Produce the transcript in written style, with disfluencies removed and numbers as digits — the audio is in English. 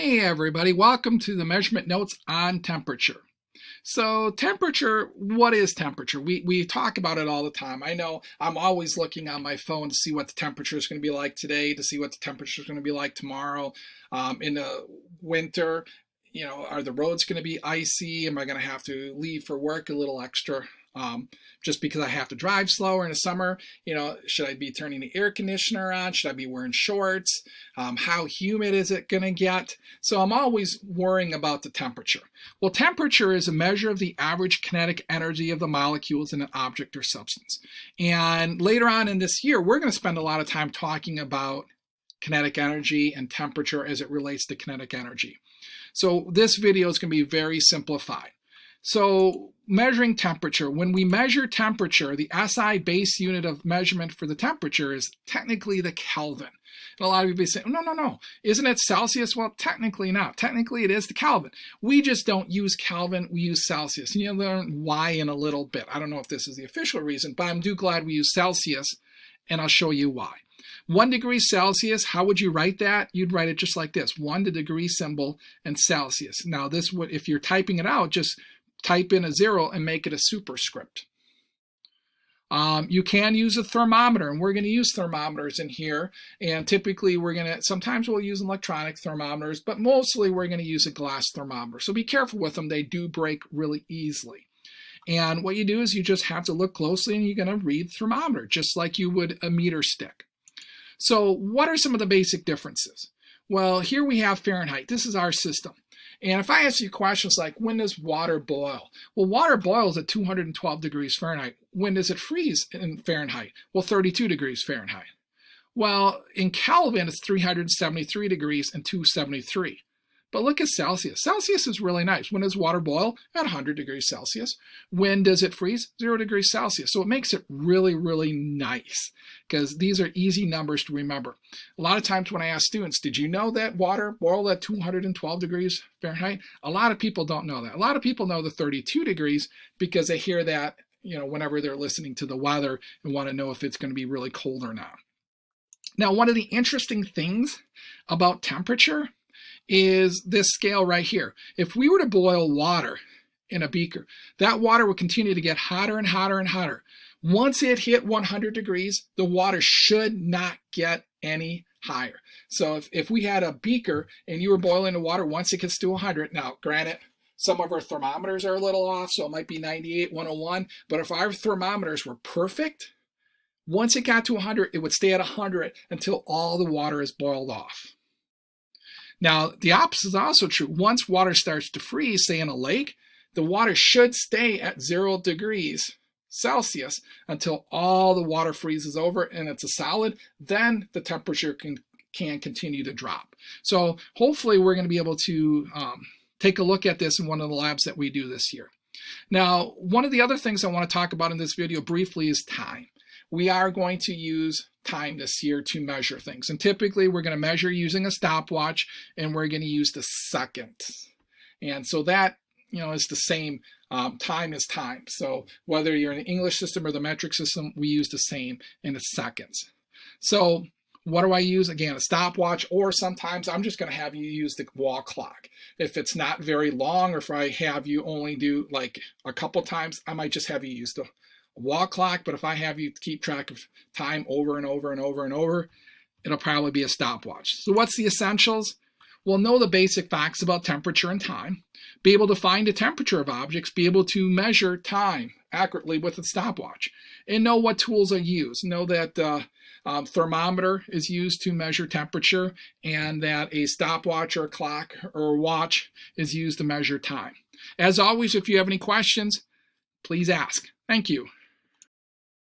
Hey everybody, welcome to the measurement notes on temperature. So temperature, what is temperature? We talk about it all the time. I know I'm always looking on my phone to see what the temperature is going to be like today, to see what the temperature is going to be like tomorrow. In the winter, are the roads going to be icy? Am I going to have to leave for work a little extra just because I have to drive slower? In the summer, should I be turning the air conditioner on? Should I be wearing shorts? How humid is it going to get? So I'm always worrying about the temperature. Well, temperature is a measure of the average kinetic energy of the molecules in an object or substance. And later on in this year, we're going to spend a lot of time talking about kinetic energy and temperature as it relates to kinetic energy. So this video is going to be very simplified. So measuring temperature, when we measure temperature, the SI base unit of measurement for the temperature is technically the Kelvin. And a lot of people say, no, isn't it Celsius? Well, technically not. Technically it is the Kelvin. We just don't use Kelvin, we use Celsius. And you'll learn why in a little bit. I don't know if this is the official reason, but I'm glad we use Celsius, and I'll show you why. 1 degree Celsius, how would you write that? You'd write it just like this, 1 the degree symbol and Celsius. Now this would, if you're typing it out, just type in a 0 and make it a superscript. You can use a thermometer, and we're going to use thermometers in here. And typically sometimes we'll use electronic thermometers, but mostly we're going to use a glass thermometer. So be careful with them. They do break really easily. And what you do is you just have to look closely and you're going to read thermometer, just like you would a meter stick. So what are some of the basic differences? Well, here we have Fahrenheit. This is our system. And if I ask you questions like, when does water boil? Well, water boils at 212 degrees Fahrenheit. When does it freeze in Fahrenheit? Well, 32 degrees Fahrenheit. Well, in Kelvin, it's 373 degrees and 273. But look at Celsius. Celsius is really nice. When does water boil? At 100 degrees Celsius. When does it freeze? 0 degrees Celsius. So it makes it really, really nice because these are easy numbers to remember. A lot of times when I ask students, did you know that water boiled at 212 degrees Fahrenheit? A lot of people don't know that. A lot of people know the 32 degrees because they hear that, whenever they're listening to the weather and want to know if it's going to be really cold or not. Now, one of the interesting things about temperature is this scale right here. If we were to boil water in a beaker, that water would continue to get hotter and hotter and hotter. Once it hit 100 degrees, the water should not get any higher. So if we had a beaker and you were boiling the water, once it gets to 100, now granted, some of our thermometers are a little off, so it might be 98, 101, but if our thermometers were perfect, once it got to 100, it would stay at 100 until all the water is boiled off. Now, the opposite is also true. Once water starts to freeze, say in a lake, the water should stay at 0 degrees Celsius until all the water freezes over and it's a solid. Then the temperature can continue to drop. So hopefully we're going to be able to take a look at this in one of the labs that we do this year. Now, one of the other things I want to talk about in this video briefly is time. We are going to use time this year to measure things. And typically we're going to measure using a stopwatch, and we're going to use the seconds. And so that, is the same. Time is time. So whether you're in the English system or the metric system, we use the same in the seconds. So what do I use? Again, a stopwatch, or sometimes I'm just going to have you use the wall clock. If it's not very long, or if I have you only do like a couple times, I might just have you use the wall clock. But if I have you keep track of time over and over and over and over, it'll probably be a stopwatch. So what's the essentials? Well, know the basic facts about temperature and time, be able to find the temperature of objects, be able to measure time accurately with a stopwatch, and know what tools are used. Know that thermometer is used to measure temperature, and that a stopwatch or a clock or a watch is used to measure time. As always, if you have any questions, please ask. Thank you.